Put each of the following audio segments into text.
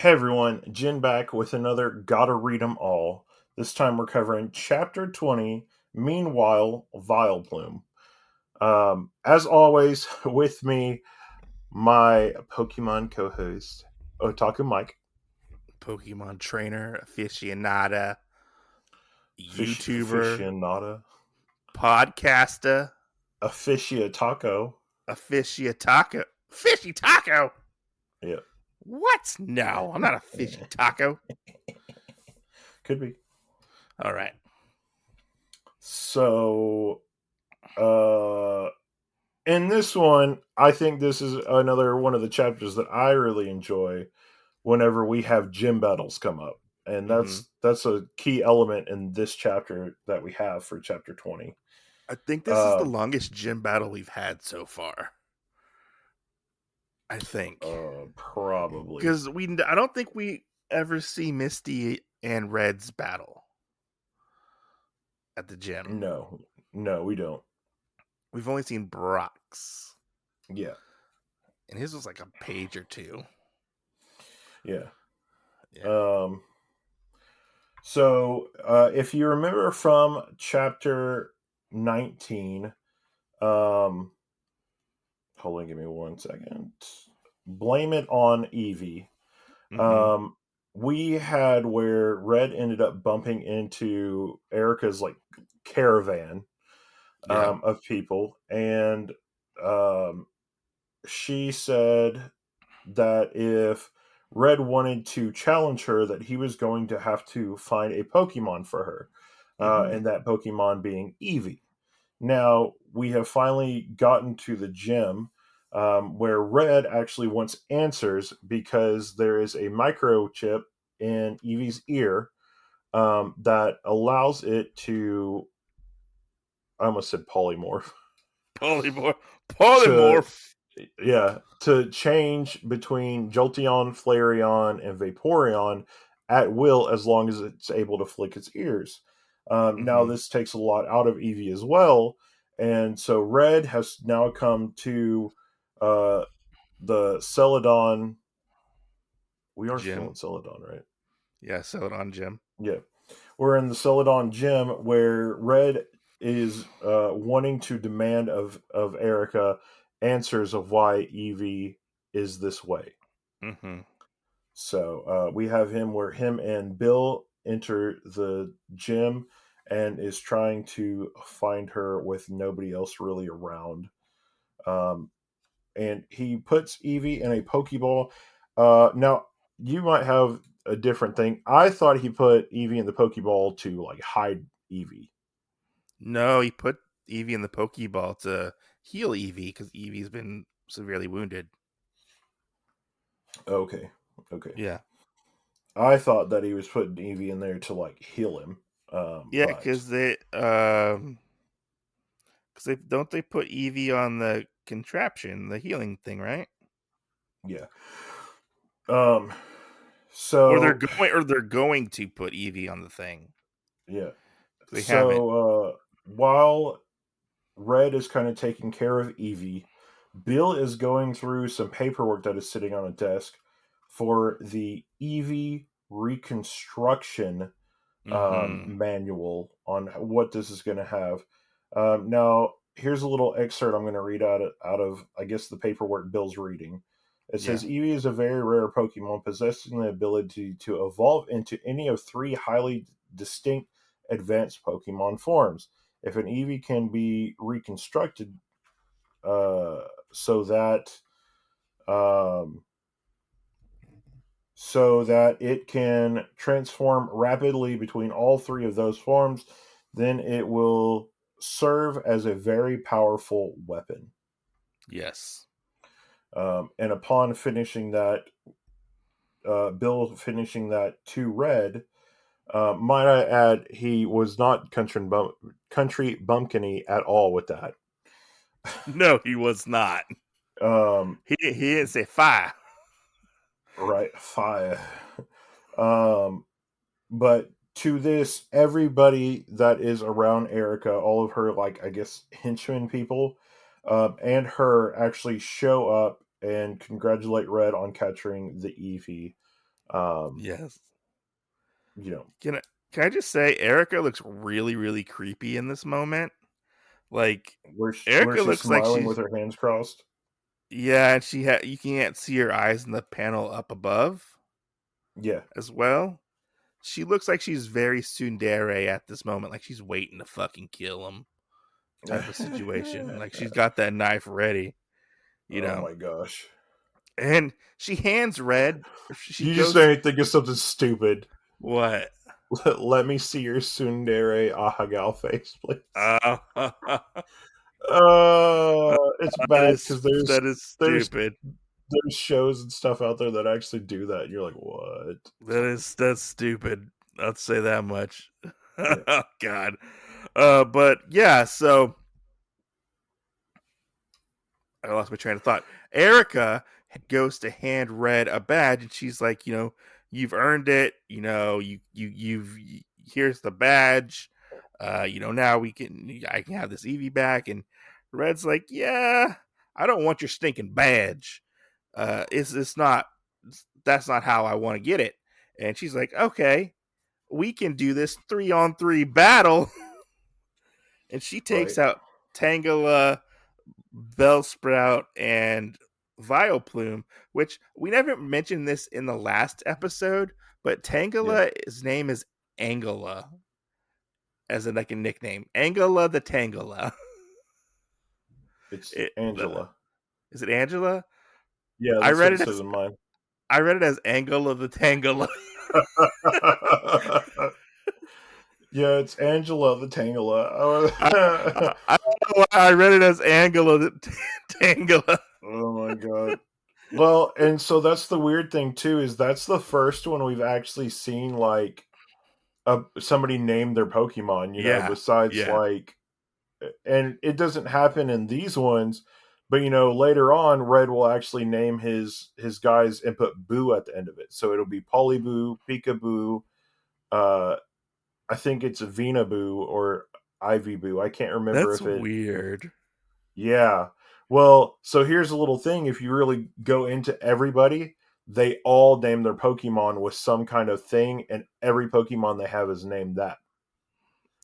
Hey everyone, Jin back with another Gotta Read 'em All. This time we're covering Chapter 20, Meanwhile, Vileplume. As always, with me, my Pokemon co host, Otaku Mike, Pokemon trainer, aficionada, YouTuber, Aficionada, podcaster, Aficionataco. aficionataco. Fishy taco? Yeah, What? No, I'm not a fishy taco. could be. All right. So, uh, in this one, I think this is another one of the chapters that I really enjoy whenever we have gym battles come up. And Mm-hmm. that's a key element in this chapter that we have for chapter 20. I think this is the Uh, longest gym battle we've had so far. I think Probably. because I don't think we ever see Misty and Red's battle at the gym. No, no, we don't. We've only seen Brock's, Yeah, and his was like a page or two. yeah. Yeah. Um, if you remember from chapter 19, hold on, give me 1 second. Blame it on Eevee. Mm-hmm. Um, we had where Red ended up bumping into Erika's like caravan Yeah. of people, and um, she said that if Red wanted to challenge her, that he was going to have to find a Pokemon for her, Mm-hmm. and that Pokemon being Eevee. Now we have finally gotten to the gym where Red actually wants answers because there is a microchip in Eevee's ear that allows it to. I almost said polymorph. Polymorph. To Polymorph. to change between Jolteon, Flareon, and Vaporeon at will as long as it's able to flick its ears. Now Mm-hmm. this takes a lot out of Eevee as well, and so Red has now come to uh, the Celadon. We are still Gym. in Celadon, right? Yeah, sell it on gym. Yeah, we're in the Celadon gym where Red is wanting to demand of Erika answers of why Eevee is this way. Mm-hmm. So we have him where him and Bill enter the gym and is trying to find her with nobody else really around. Um, and he puts Eevee in a Pokeball. Now, you might have a different thing. I thought he put Eevee in the Pokeball to like hide Eevee. No, he put Eevee in the Pokeball to heal Eevee because Eevee's been severely wounded. Okay, okay. Yeah. I thought that he was putting Eevee in there to like heal him. Yeah, But because they don't they put Eevee on the contraption, the healing thing, right? yeah. Um, Or so they're going to put Eevee on the thing. yeah. They haven't. While Red is kind of taking care of Eevee, Bill is going through some paperwork that is sitting on a desk for the Eevee reconstruction Mm-hmm. manual on what this is going to have. Now, here's a little excerpt I'm going to read out of, I guess, the paperwork Bill's reading. It Yeah. says Eevee is a very rare Pokemon possessing the ability to evolve into any of three highly distinct advanced Pokemon forms. If an Eevee can be reconstructed uh, so that um, so that it can transform rapidly between all three of those forms, then it will serve as a very powerful weapon. Yes. And upon finishing that, Bill finishing that to Red, might I add, he was not country bumpkiny at all with that. No, he was not. Um, He didn't say fire. right, fire. Um, but to this, everybody that is around Erica, all of her, like, I guess, henchmen people, and her actually show up and congratulate Red on capturing the Eevee. Um, Yes. you know, Can I can I just say Erika looks really, really creepy in this moment? Like, where Erika she's looks like smiling she's with her hands crossed. yeah, and you can't see her eyes in the panel up above Yeah. as well. She looks like she's very tsundere at this moment, like she's waiting to fucking kill him type of situation. Like she's got that knife ready, you Oh know. my gosh. And she hands Red. She You just goes, made me think of something stupid. what? Let me see your tsundere Ahagal face, please. Uh, It's bad because that is there's stupid. there's shows and stuff out there that actually do that. And you're like, what? That's stupid. I'll say that much. Yeah. Oh God. But yeah, so I lost my train of thought. Erika goes to hand Red a badge, and she's like, you've earned it. Here's the badge. Now I can have this Eevee back. And Red's like, yeah, I don't want your stinking badge. It's not. That's not how I want to get it. And she's like, okay, we can do this 3-on-3 battle. And she Right. takes out Tangela, Bellsprout, and Vileplume, which we never mentioned this in the last episode, but Yeah. Tangela's name is Angela, as in like a nickname. Angela the Tangela. It's It, Angela. is it Angela? Yeah, I that's what read it it says as in mine. Angela the Tangela. Yeah, it's Angela the I, Tangela. I don't know why I read it as Angela the Tangela. Oh my god. Well, and so that's the weird thing too, is that's the first one we've actually seen like somebody name their Pokemon, Yeah, besides yeah. like, and it doesn't happen in these ones, but later on Red will actually name his guys and put Boo at the end of it. So it'll be Polyboo, Peekaboo, uh I think it's Venaboo or Ivy Boo. I can't remember That's if it. weird. Yeah. Well, so here's a little thing. If you really go into everybody, they all name their Pokemon with some kind of thing, and every Pokemon they have is named that.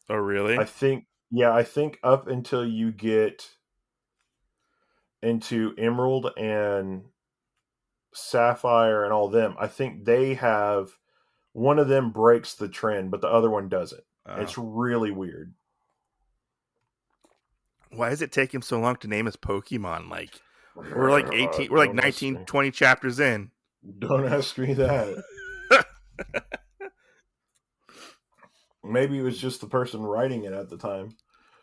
Oh, I really? think, yeah, I think up until you get into Emerald and Sapphire and all them, I think they have one of them breaks the trend, but the other one doesn't. Oh. It's really weird. Why does it take him so long to name his Pokemon? Like, we're like Don't ask 19, me. 20 chapters in. Don't ask me that. Maybe it was just the person writing it at the time.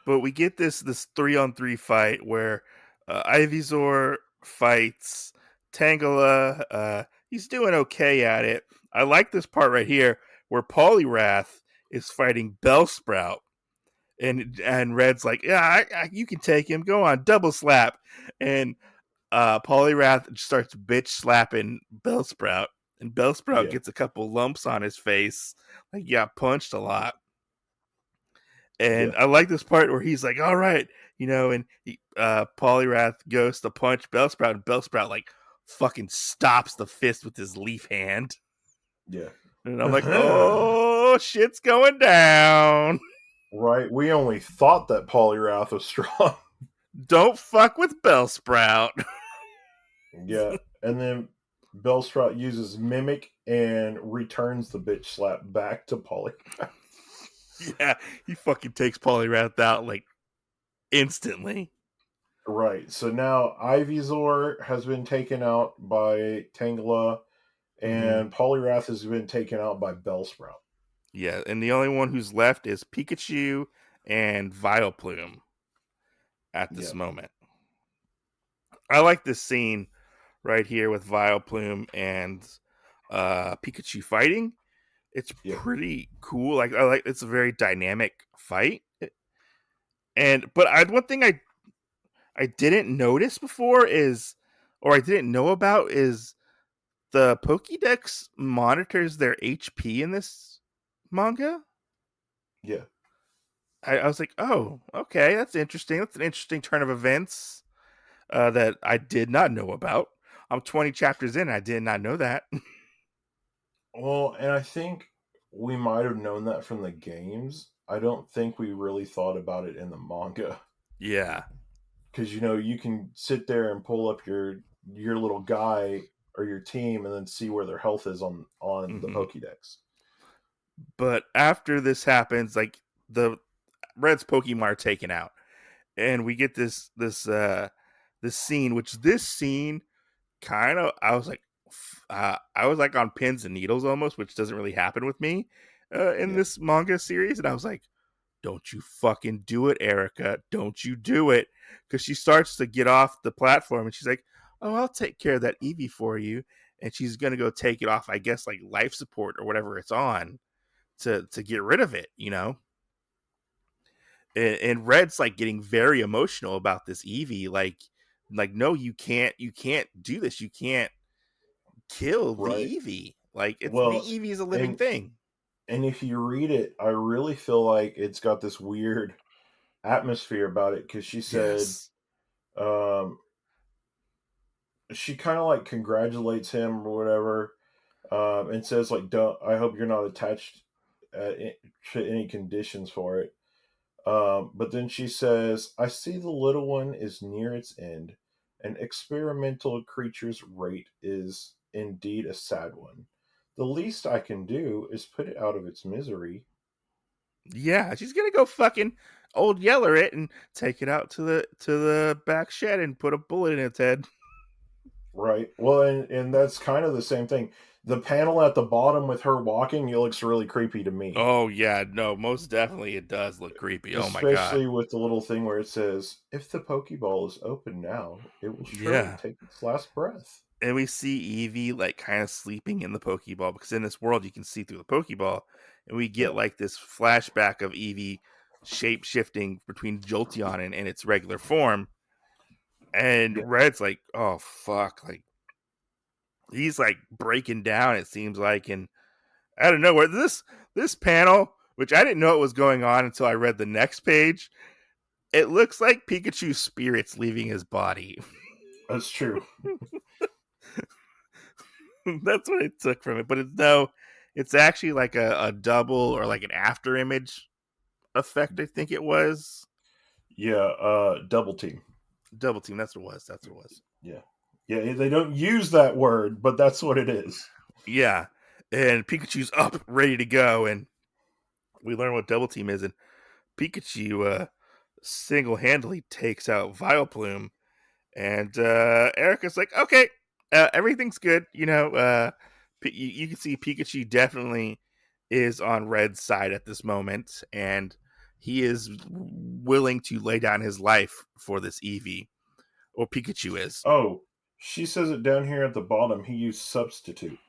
But we get this 3-on-3 fight where Ivysaur fights Tangela. He's doing okay at it. I like this part right here where Poliwrath is fighting Bellsprout. And Red's like, yeah, you can take him. Go on, double slap. And Poliwrath starts bitch slapping Bellsprout, and Bellsprout Yeah, gets a couple lumps on his face, like he got punched a lot. And yeah, I like this part where he's like, "All right," and Poliwrath goes to punch Bellsprout, and Bellsprout like fucking stops the fist with his leaf hand, yeah. and I'm like, "Oh, shit's going down! Right. We only thought that Poliwrath was strong. Don't fuck with Bellsprout." Yeah. And then Bellsprout uses Mimic and returns the bitch slap back to Poliwrath. Yeah, he fucking takes Poliwrath out like instantly. Right. So now Ivysaur has been taken out by Tangela, Mm-hmm. and Poliwrath has been taken out by Bellsprout. Yeah, and the only one who's left is Pikachu and Vileplume at this Yeah. moment. I like this scene right here with Vileplume and Pikachu fighting. It's Yeah. pretty cool. Like I like it's a very dynamic fight. But one thing I didn't notice before is, or I didn't know about, is the Pokédex monitors their HP in this manga. Yeah. I was like, oh, okay, that's interesting. That's an interesting turn of events that I did not know about. I'm 20 chapters in. I did not know that. Well, and I think we might have known that from the games. I don't think we really thought about it in the manga Yeah. because you can sit there and pull up your little guy or your team and then see where their health is on the Hmm. Pokédex. But after this happens, like the Red's Pokemon are taken out, and we get this scene, which this scene kind of I was like on pins and needles almost, which doesn't really happen with me in Yeah, this manga series, and I was like, don't you fucking do it, Erika. Don't you do it. Because she starts to get off the platform and she's like, oh, I'll take care of that Eevee for you. And she's going to go take it off, I guess, like life support or whatever it's on to get rid of it, you know? And Red's like getting very emotional about this Eevee. Like, no, you can't do this. You can't kill the right. Eevee. Like, it's the Well, Eevee is a living and thing. and if you read it, I really feel like it's got this weird atmosphere about it because Yes. um, she kind of like congratulates him or whatever, and says like, "Don't. I hope you're not attached to any conditions for it." But then she says, "I see the little one is near its end. An experimental creature's rate is indeed a sad one. The least I can do is put it out of its misery." Yeah, she's gonna go fucking old yeller it and take it out to the back shed and put a bullet in its head. Right. Well, and that's kind of the same thing. The panel at the bottom with her walking, it looks really creepy to me, Oh yeah, no, most definitely it does look creepy. Oh my god. especially with the little thing where it says, "If the Pokeball is open now, it will surely Yeah. take its last breath." And we see Eevee like kind of sleeping in the Pokeball because in this world you can see through the Pokeball, and we get Yeah. like this flashback of Eevee shape shifting between Jolteon and its regular form. Yeah. And Red's like, oh fuck, like he's like breaking down, it seems like, and out of nowhere, this panel, which I didn't know it was going on until I read the next page, it looks like Pikachu's spirit's leaving his body. That's true. That's what it took from it. But it's no, it's actually like a double or like an after image effect, I think it was. Yeah, double team. Double team, that's what it was. That's what it was. Yeah. Yeah, they don't use that word, but that's what it is. Yeah. And Pikachu's up, ready to go, and we learn what double team is, and Pikachu single handedly takes out Vileplume. And Erica's like, okay, everything's good. You can see Pikachu definitely is on Red's side at this moment, and he is willing to lay down his life for this Eevee, or Pikachu is. Oh, she says it down here at the bottom. He used substitute.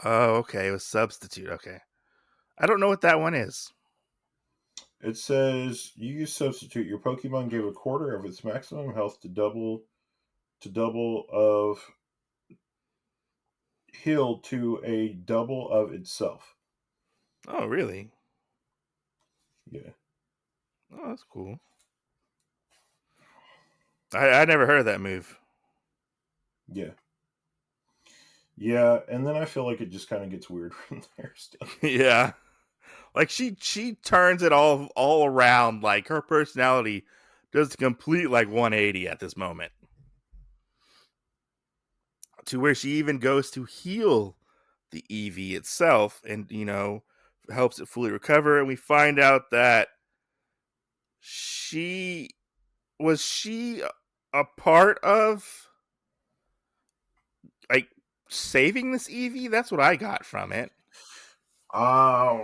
Oh, okay, it was substitute. Okay, I don't know what that one is. It says you use substitute. Your Pokemon gave a quarter of its maximum health to double of heal to a double of itself. Oh, really? Yeah. Oh, that's cool. I never heard of that move. Yeah. Yeah, and then I feel like it just kind of gets weird from there still. Yeah, like she turns it all around. Like her personality does a complete like 180 at this moment, to where she even goes to heal the Eevee itself, and helps it fully recover. And we find out that she she a part of like saving this Eevee. That's what I got from it. Um,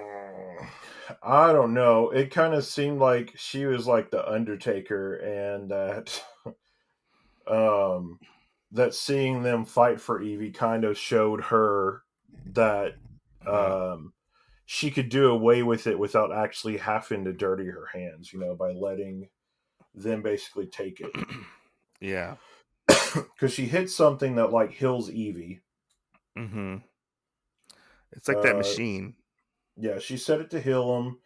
I don't know. It kind of seemed like she was like the Undertaker, and that um, that seeing them fight for Evie kind of showed her that Uh, um, she could do away with it without actually having to dirty her hands. By letting them basically take it. yeah. Because she hit something that like heals Evie. Mm-hmm. It's like that Uh, machine. yeah, she said it to heal him.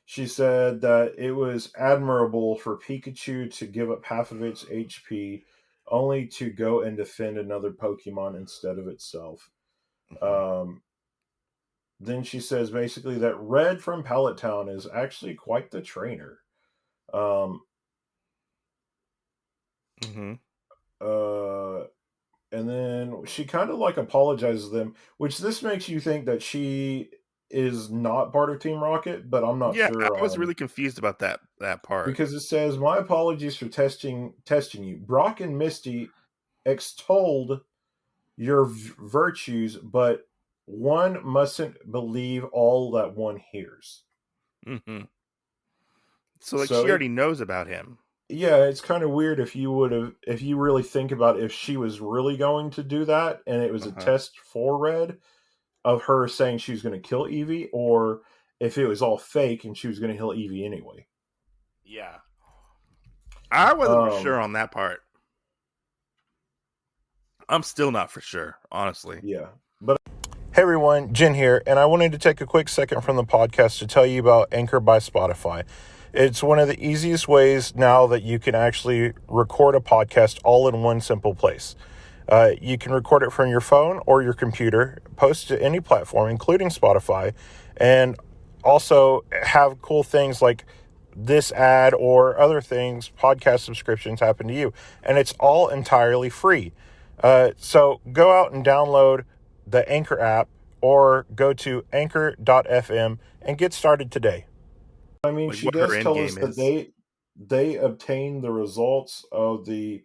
She said that it was admirable for Pikachu to give up half of its HP only to go and defend another Pokemon instead of itself. Mhm. Um, then she says basically that Red from Pallet Town is actually quite the trainer. Um, Mm-hmm. uh, and then she kind of like apologizes to them, which this makes you think that she is not part of Team Rocket, but I'm not Yeah, I sure was on really confused about that part. because it says my apologies for testing you. Brock and Misty extolled your virtues, but one mustn't believe all that one hears. Mm-hmm. So like So she it already knows about him. yeah, it's kind of weird if you would have if you really think about if she was really going to do that and it was a Uh-huh. test for Red of her saying she was going to kill Eevee, or if it was all fake and she was going to kill Eevee anyway. Yeah. I wasn't for Um, sure on that part. I'm still not for sure, honestly. yeah. But hey everyone, Jen here, and I wanted to take a quick second from the podcast to tell you about Anchor by Spotify. It's one of the easiest ways now that you can actually record a podcast all in one simple place. You can record it from your phone or your computer, post to any platform, including Spotify, and also have cool things like this ad or other things, podcast subscriptions happen to you. And it's all entirely free. So go out and download the Anchor app or go to anchor.fm and get started today. I mean, Like she what her does end tell game us that is. they obtained the results of the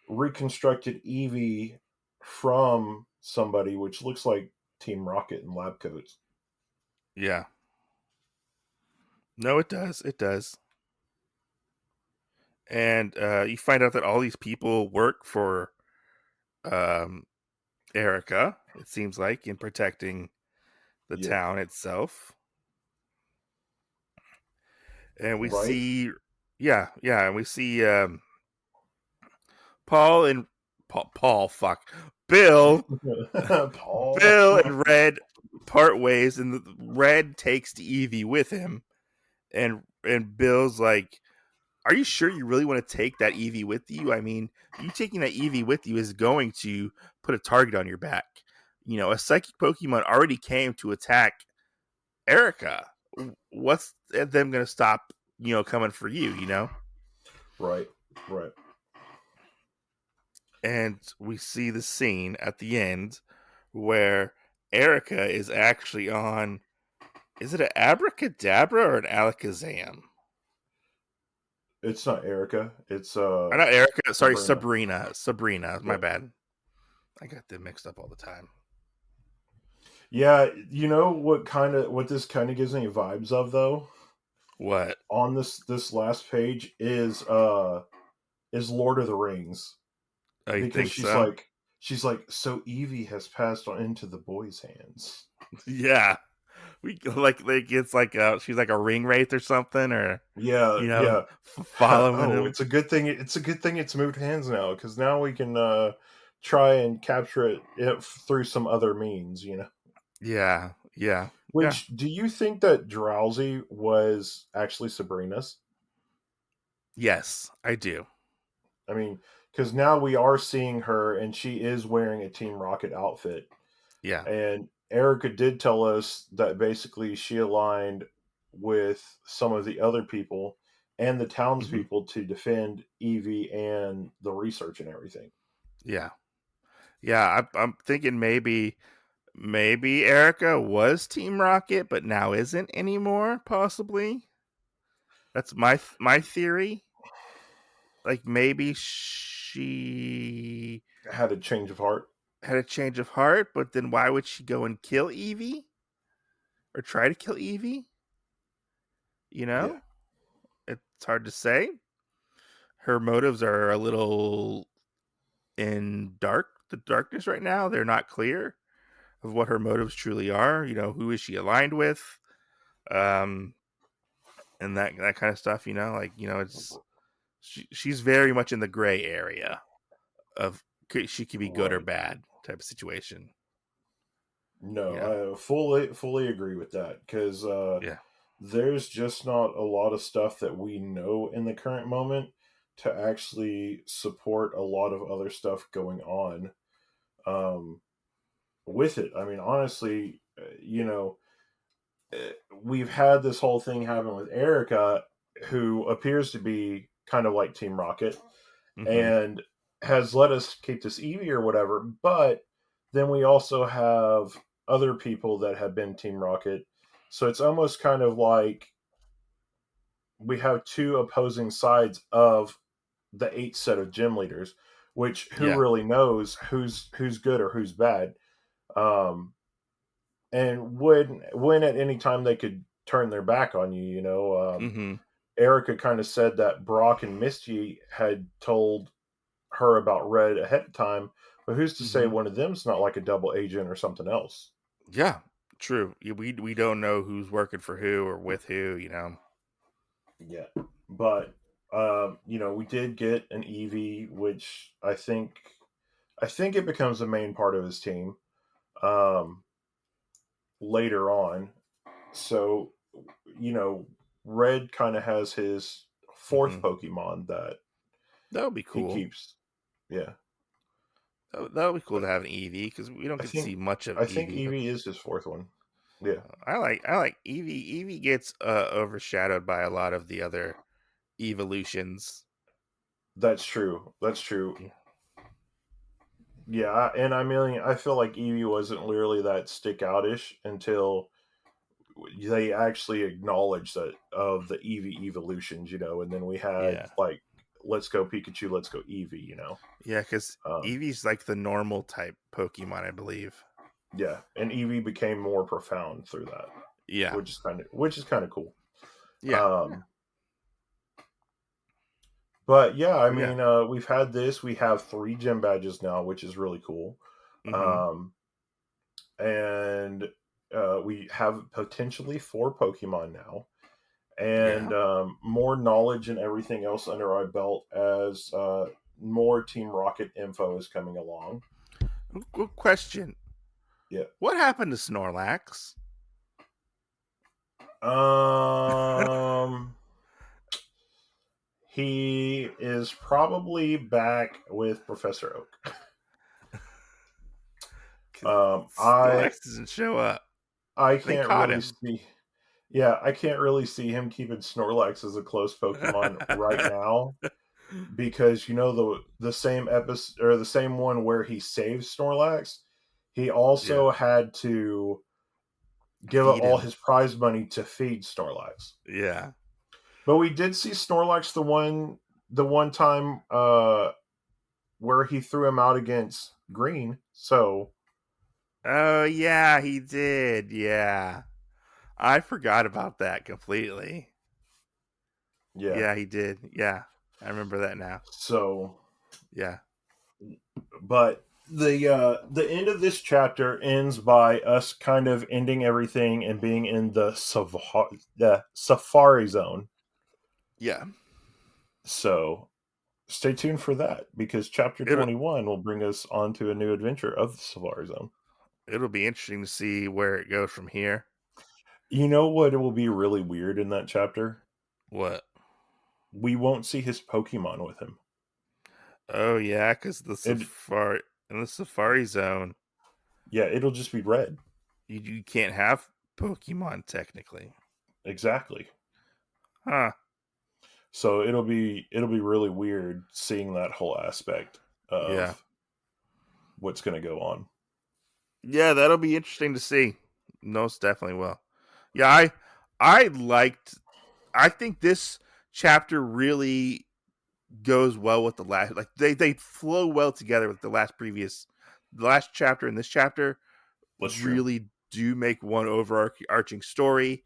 reconstructed Eevee from somebody, which looks like Team Rocket and lab coats. Yeah. No, it does. It does. And you find out that all these people work for um, Erika, it seems like, in protecting the Yeah, town itself. And we right. see, yeah, and we see Paul and fuck, Bill, Paul. Bill and Red part ways, and Red takes the Eevee with him, and Bill's like, "Are you sure you really want to take that Eevee with you? I mean, you taking that Eevee with you is going to put a target on your back. You know, a psychic Pokemon already came to attack Erika. What's them going to stop? Coming for you? Right, right. And we see the scene at the end where Erika is actually on. Is it an abracadabra or an alakazam? It's not Erica. It's Not Erika. Sorry, Sabrina. Sabrina. Sabrina. My Yeah. bad. I got them mixed up all the time. Yeah, you know what this kind of gives me vibes of though What? on this last page is Lord of the Rings, Oh, you because think so? she's like so Eevee has passed on into the boys' hands. Yeah. We like it's like she's like a ring wraith or something, or Yeah, yeah. following Oh, him. it's a good thing. It's a good thing it's moved hands now, because now we can try and capture it through some other means. You know. Yeah, yeah, yeah. Which do you think that Drowsy was actually Sabrina's? Yes, I do. I mean, because now we are seeing her, and she is wearing a Team Rocket outfit. Yeah. And Erica did tell us that basically she aligned with some of the other people and the Hmm. townspeople to defend Eevee and the research and everything. Yeah, yeah. I'm thinking maybe Erica was Team Rocket, but now isn't anymore. Possibly. That's my theory. Like maybe she Had a change of heart. had a change of heart, but then why would she go and kill Eevee or try to kill Eevee? You Yeah. know, it's hard to say. Her motives are a little in the darkness right now. They're not clear of what her motives truly are. Who is she aligned with? Um, and that kind of stuff. It's she's very much in the gray area of she could be good or Right. bad type of situation. You know, No, I fully agree with that, because yeah, there's just not a lot of stuff that we know in the current moment to actually support a lot of other stuff going on um, with it. I mean, honestly, you know, we've had this whole thing happen with Erika, who appears to be kind of like Team Rocket, Mm-hmm. and has let us keep this Eevee or whatever. But then we also have other people that have been Team Rocket, so it's almost kind of like we have two opposing sides of the 8 set of gym leaders, which who Yeah. really knows who's good or who's bad. And when at any time they could turn their back on you, Mm-hmm. Erica kind of said that Brock and Misty had told her about Red ahead of time, but who's to say Mm-hmm. one of them's not like a double agent or something else? Yeah. True. We don't know who's working for who or with who. You know. Yeah, but we did get an Eevee, which I think it becomes the main part of his team um, later on. So, you know, Red kind of has his fourth Mm-hmm. Pokemon that That would be he cool. keeps. Yeah, That would be cool but to have an Eevee because we don't I get to see think much of I think Eevee. But Eevee is his fourth one. Yeah, I like Eevee. Eevee gets overshadowed by a lot of the other evolutions. that's true. That's true. Yeah. Yeah, and I mean, I feel like Eevee wasn't really that stick outish until they actually acknowledged that of the Eevee evolutions, and then we had Yeah. like, let's go Pikachu, let's go Eevee, Yeah, because um, Eevee's like the normal type Pokemon, I believe. yeah, and Eevee became more profound through that, Yeah. which is kind of cool. Yeah. Um, but yeah, I Yeah. mean, we've had this. We have 3 gym badges now, which is really cool. Mm-hmm. Um, and we have potentially 4 Pokemon now, and Yeah. more knowledge and everything else under our belt as more Team Rocket info is coming along. Good question. Yeah. What happened to Snorlax? Um, he is probably back with Professor Oak. Because I Snorlax doesn't show up. I They can't caught really him. see. Yeah, I can't really see him keeping Snorlax as a close Pokemon right now because the same episode or the same one where he saves Snorlax, he Yeah. also had to give up Feed all him. his prize money to feed Snorlax. Yeah. But we did see Snorlax the one time where he threw him out against Green. So Oh, yeah, he did. Yeah. I forgot about that completely. yeah. Yeah, he did. Yeah. I remember that now. So Yeah. but the end of this chapter ends by us kind of ending everything and being in the safari zone. Yeah. So stay tuned for that because chapter It'll 21 will bring us onto a new adventure of the safari zone. it'll be interesting to see where it goes from here. You know what? It will be really weird in that chapter. What? We won't see his Pokemon with him. Oh yeah, because It in the Safari Zone, Yeah, it'll just be red. you can't have Pokemon technically. Exactly. Huh. So it'll be really weird seeing that whole aspect Yeah. of what's going to go on. Yeah, that'll be interesting to see. Most definitely will. Yeah, I liked I think this chapter really goes well with the last, like they flow well together with the last chapter and this chapter That's true. really do make one overarching story.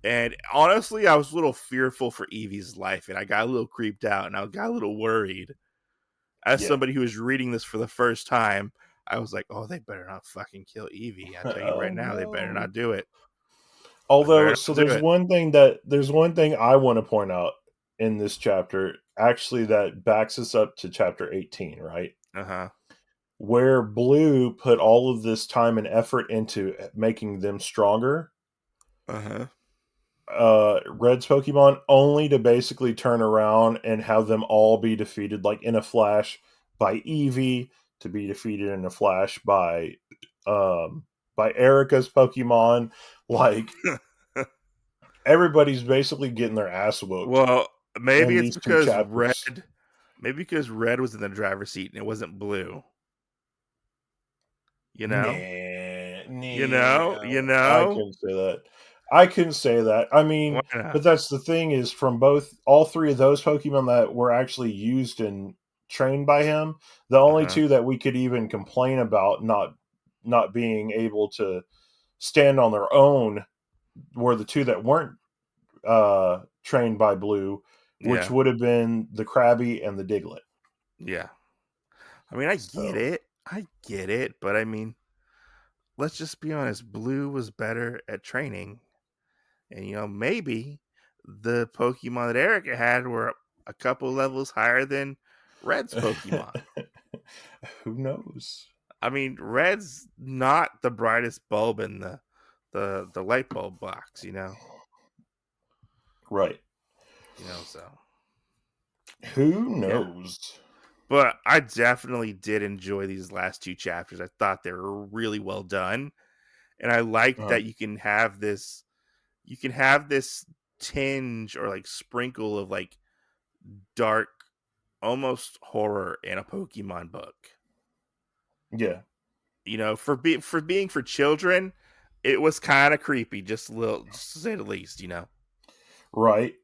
And honestly, I was a little fearful for Evie's life, and I got a little creeped out, and I got a little worried. As Yeah. somebody who was reading this for the first time, I was like, "Oh, they better not fucking kill Evie." I tell you right Oh now, they better no. not do it. They better Although, so not do there's it. one thing I want to point out in this chapter, actually, that backs us up to chapter 18, right? Uh huh. Where Blue put all of this time and effort into making them stronger. Uh huh. Red's Pokemon, only to basically turn around and have them all be defeated, like in a flash, by Eevee, to be defeated in a flash by Erika's Pokemon. Like, everybody's basically getting their ass whooped Well, maybe in it's these two because chapters. red was in the driver's seat and it wasn't blue. You know, Nah, you nah. know, you I know. couldn't say that. I couldn't say that. I Why mean, but not? that's the thing is from all three of those Pokemon that were actually used and trained by him, the Uh only huh. two that we could even complain about not being able to stand on their own were the two that weren't trained by Blue, which Yeah, would have been the Krabby and the Diglett. yeah. I mean, I get So it. I get it, but I mean, let's just be honest. Blue was better at training, and maybe the Pokemon that Erika had were a couple levels higher than Red's Pokemon. who knows? I mean, Red's not the brightest bulb in the light bulb box, Right. So Who yeah. knows? But I definitely did enjoy these last two chapters. I thought they were really well done, and I like Uh, that you can have this tinge or like sprinkle of like dark, almost horror in a Pokemon book. yeah. For being for children, it was kind of creepy, just a little, just to say the least. Right.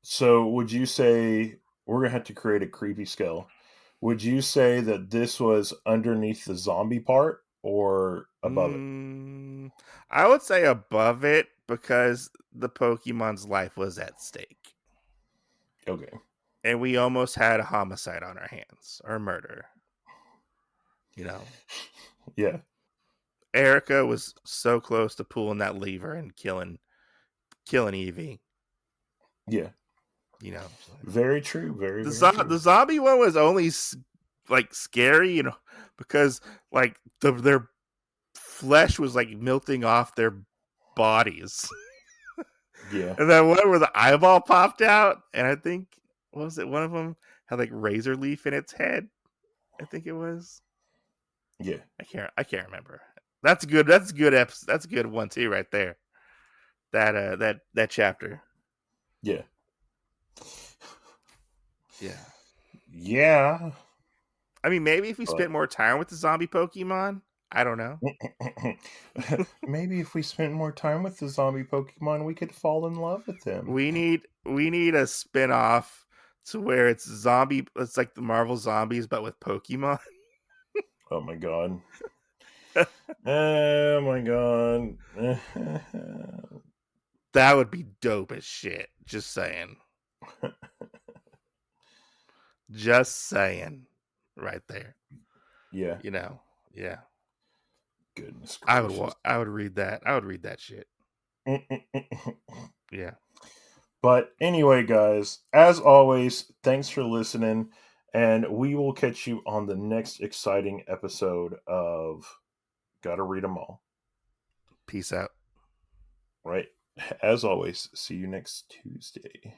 So would you say we're gonna have to create a creepy scale? Would you say that this was underneath the zombie part or above it? Mm, I would say above it because the Pokemon's life was at stake, Okay. and we almost had a homicide on our hands or murder. You know, Yeah. Erica was so close to pulling that lever and killing Eevee. Yeah. So Very true. Very, the very true. the zombie one was only like scary, because like their flesh was like melting off their bodies. Yeah. And then one where the eyeball popped out, and I think, what was it? One of them had like razor leaf in its head. I think it was. Yeah. I can't remember. That's good. That's a good episode. That's a good one too, right there. That chapter. Yeah. Yeah. Yeah. I mean, maybe if we But spent more time with the zombie Pokemon, I don't know. maybe if we spent more time with the zombie Pokemon, we could fall in love with them. We need a spin-off to where it's like the Marvel zombies but with Pokemon. Oh my god. Oh my god. That would be dope as shit. Just saying. Just saying. Right there. yeah. You know. Yeah. Goodness I would gracious. I would read that. I would read that shit. Yeah. But anyway, guys, as always, thanks for listening, and we will catch you on the next exciting episode of Gotta Read 'em All. Peace out. Right? As always, see you next Tuesday.